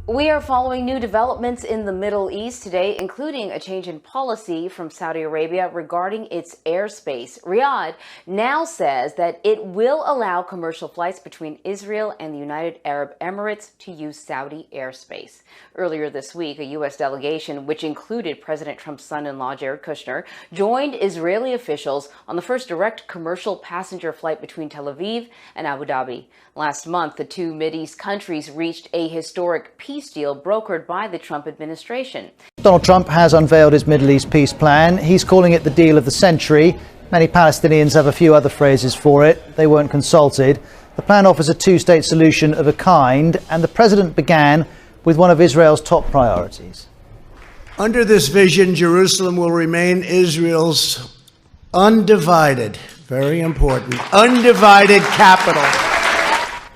We are following new developments in the Middle East today, including a change in policy from Saudi Arabia regarding its airspace. Riyadh now says that it will allow commercial flights between Israel and the United Arab Emirates to use Saudi airspace. Earlier this week, a U.S. delegation, which included President Trump's son-in-law Jared Kushner, joined Israeli officials on the first direct commercial passenger flight between Tel Aviv and Abu Dhabi. Last month, the two Mideast countries reached a historic peace deal brokered by the Trump administration. Donald Trump has unveiled his Middle East peace plan. He's calling it the deal of the century. Many Palestinians have a few other phrases for it. They weren't consulted. The plan offers a two-state solution of a kind, and the president began with one of Israel's top priorities. Under this vision, Jerusalem will remain Israel's undivided, very important, undivided capital.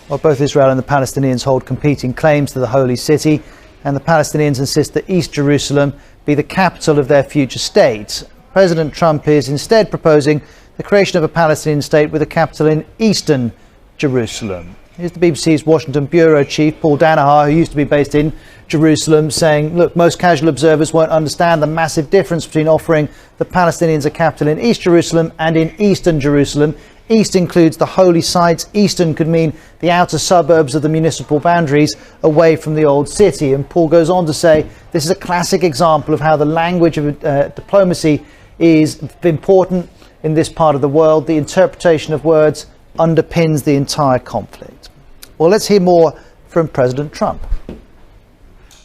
While both Israel and the Palestinians hold competing claims to the holy city, and the Palestinians insist that East Jerusalem be the capital of their future state, President Trump is instead proposing the creation of a Palestinian state with a capital in eastern Jerusalem. Here's the BBC's Washington bureau chief, Paul Danaher, who used to be based in Jerusalem, saying, look, most casual observers won't understand the massive difference between offering the Palestinians a capital in East Jerusalem and in eastern Jerusalem. East includes the holy sites. Eastern could mean the outer suburbs of the municipal boundaries away from the old city. And Paul goes on to say this is a classic example of how the language of diplomacy is important in this part of the world. The interpretation of words underpins the entire conflict. Well, let's hear more from President Trump.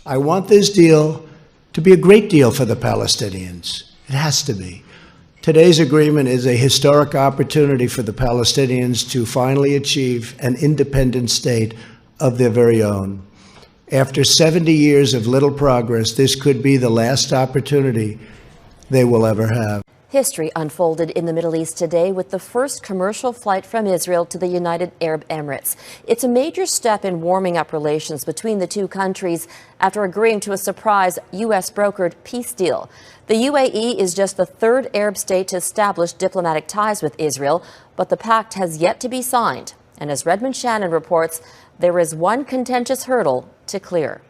I want this deal to be a great deal for the Palestinians. It has to be. Today's agreement is a historic opportunity for the Palestinians to finally achieve an independent state of their very own. After 70 years of little progress, this could be the last opportunity they will ever have. History unfolded in the Middle East today with the first commercial flight from Israel to the United Arab Emirates. It's a major step in warming up relations between the two countries after agreeing to a surprise U.S.-brokered peace deal. The UAE is just the third Arab state to establish diplomatic ties with Israel, but the pact has yet to be signed. And as Redmond Shannon reports, there is one contentious hurdle to clear.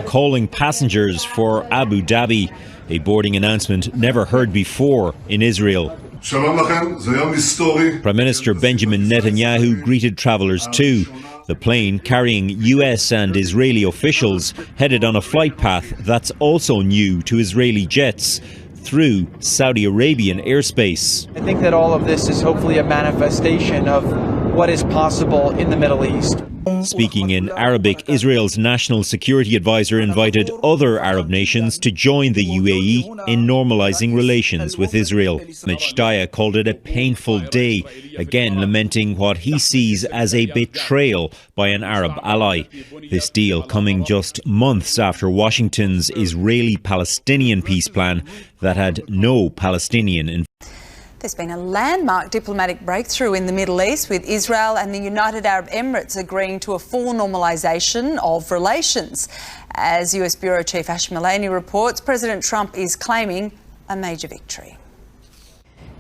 Calling passengers for Abu Dhabi, a boarding announcement never heard before in Israel. Prime Minister Benjamin Netanyahu greeted travellers too. The plane carrying US and Israeli officials headed on a flight path that's also new to Israeli jets through Saudi Arabian airspace. I think that all of this is hopefully a manifestation of what is possible in the Middle East. Speaking in Arabic, Israel's national security advisor invited other Arab nations to join the UAE in normalising relations with Israel. Shtaya called it a painful day, again lamenting what he sees as a betrayal by an Arab ally. This deal coming just months after Washington's Israeli-Palestinian peace plan that had no Palestinian involvement. There's been a landmark diplomatic breakthrough in the Middle East, with Israel and the United Arab Emirates agreeing to a full normalisation of relations. As US Bureau Chief Ash Mullaney reports, President Trump is claiming a major victory.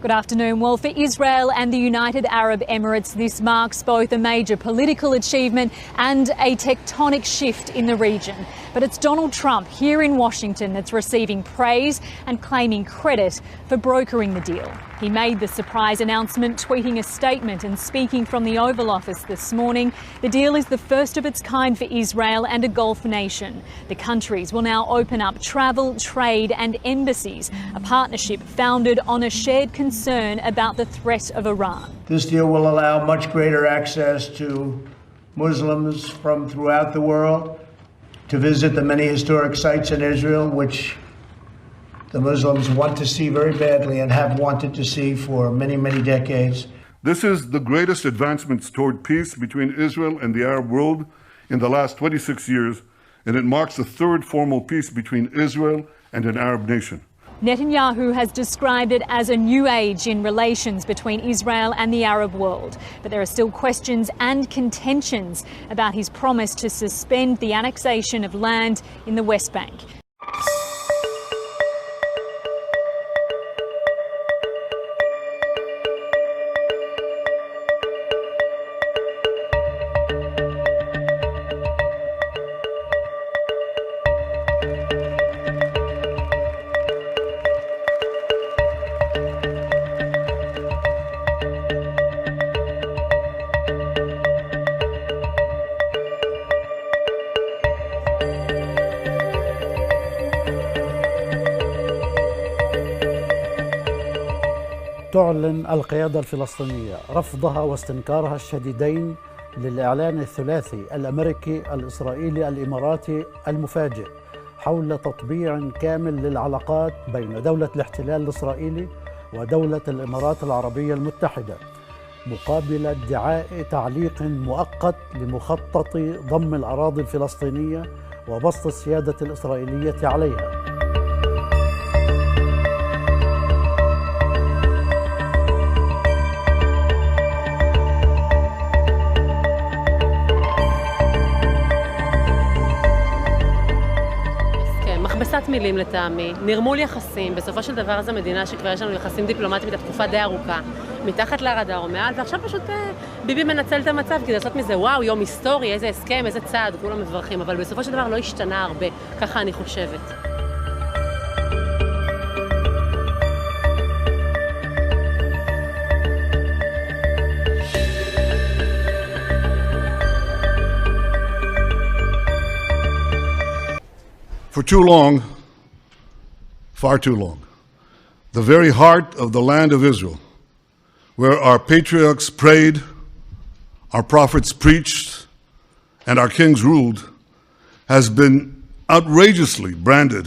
Good afternoon. Well, for Israel and the United Arab Emirates, this marks both a major political achievement and a tectonic shift in the region. But it's Donald Trump here in Washington that's receiving praise and claiming credit for brokering the deal. He made the surprise announcement, tweeting a statement and speaking from the Oval Office this morning. The deal is the first of its kind for Israel and a Gulf nation. The countries will now open up travel, trade and embassies, a partnership founded on a shared concern about the threat of Iran. This deal will allow much greater access to Muslims from throughout the world to visit the many historic sites in Israel, which the Muslims want to see very badly and have wanted to see for many, many decades. This is the greatest advancements toward peace between Israel and the Arab world in the last 26 years, and it marks the third formal peace between Israel and an Arab nation. Netanyahu has described it as a new age in relations between Israel and the Arab world. But there are still questions and contentions about his promise to suspend the annexation of land in the West Bank. تعلن القيادة الفلسطينية رفضها واستنكارها الشديدين للإعلان الثلاثي الأمريكي الإسرائيلي الإماراتي المفاجئ حول تطبيع كامل للعلاقات بين دولة الاحتلال الإسرائيلي ودولة الإمارات العربية المتحدة مقابل ادعاء تعليق مؤقت لمخطط ضم الأراضي الفلسطينية وبسط السيادة الإسرائيلية عليها. מכבסת מילים לטעמי, נרמול יחסים, בסופו של דבר זו מדינה שכבר יש לנו יחסים דיפלומטיים בתקופה די ארוכה, מתחת לרדאר או מעל, ועכשיו פשוט ביבי מנצל את המצב כדי לעשות מזה וואו, יום היסטורי, איזה הסכם, איזה צעד, כולם מברכים, אבל בסופו של דבר לא השתנה הרבה, ככה אני חושבת. For too long, far too long, the very heart of the land of Israel, where our patriarchs prayed, our prophets preached, and our kings ruled, has been outrageously branded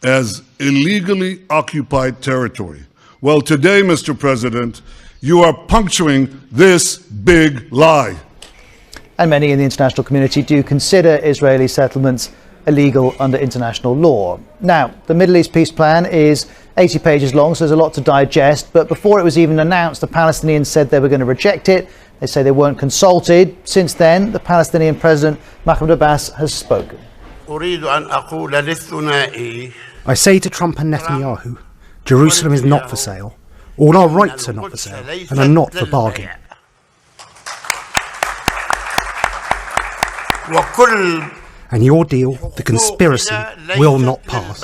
as illegally occupied territory. Well, today, Mr. President, you are puncturing this big lie. And many in the international community do consider Israeli settlements illegal under international law. Now, the Middle East peace plan is 80 pages long, so there's a lot to digest. But before it was even announced, the Palestinians said they were going to reject it. They say they weren't consulted. Since then, the Palestinian President Mahmoud Abbas has spoken. I say to Trump and Netanyahu, Jerusalem is not for sale. All our rights are not for sale and are not for bargain. And your deal, the conspiracy, will not pass.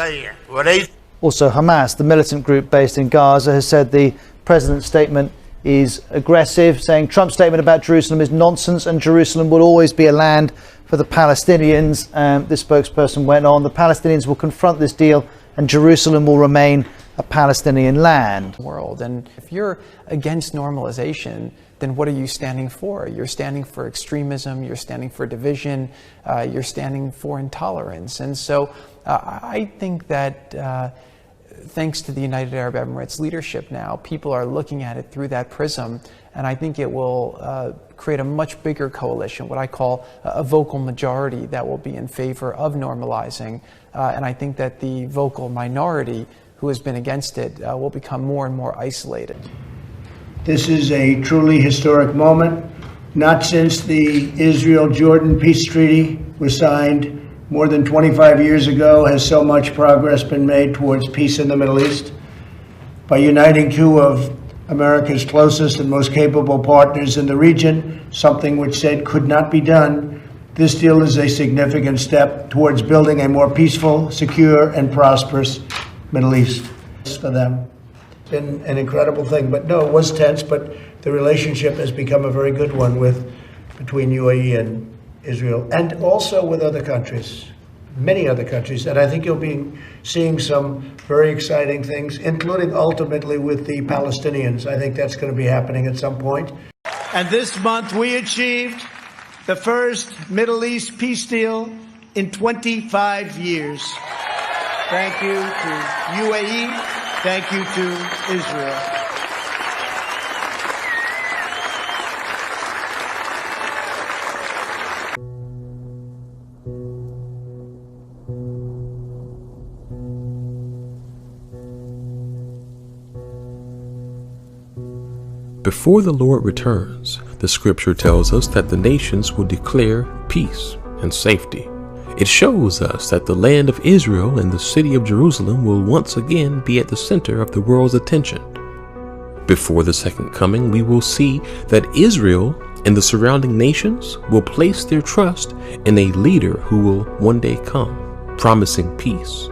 Also, Hamas, the militant group based in Gaza, has said the president's statement is aggressive, saying Trump's statement about Jerusalem is nonsense and Jerusalem will always be a land for the Palestinians. This spokesperson went on, the Palestinians will confront this deal and Jerusalem will remain a Palestinian land. And if you're against normalization, then what are you standing for? You're standing for extremism, you're standing for division, you're standing for intolerance. And so I think that thanks to the United Arab Emirates leadership now, people are looking at it through that prism, and I think it will create a much bigger coalition, what I call a vocal majority that will be in favor of normalizing. And I think that the vocal minority who has been against it will become more and more isolated. This is a truly historic moment. Not since the Israel-Jordan peace treaty was signed more than 25 years ago has so much progress been made towards peace in the Middle East. By uniting two of America's closest and most capable partners in the region, something which said could not be done, this deal is a significant step towards building a more peaceful, secure, and prosperous Middle East for them. It's been an incredible thing, but no, it was tense, but the relationship has become a very good one between UAE and Israel, and also with other countries, many other countries. And I think you'll be seeing some very exciting things, including ultimately with the Palestinians. I think that's going to be happening at some point. And this month we achieved the first Middle East peace deal in 25 years. Thank you to UAE. Thank you to Israel. Before the Lord returns, the scripture tells us that the nations will declare peace and safety. It shows us that the land of Israel and the city of Jerusalem will once again be at the center of the world's attention. Before the second coming, we will see that Israel and the surrounding nations will place their trust in a leader who will one day come, promising peace.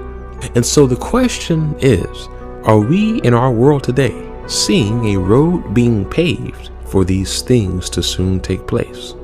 And so the question is, are we in our world today seeing a road being paved for these things to soon take place?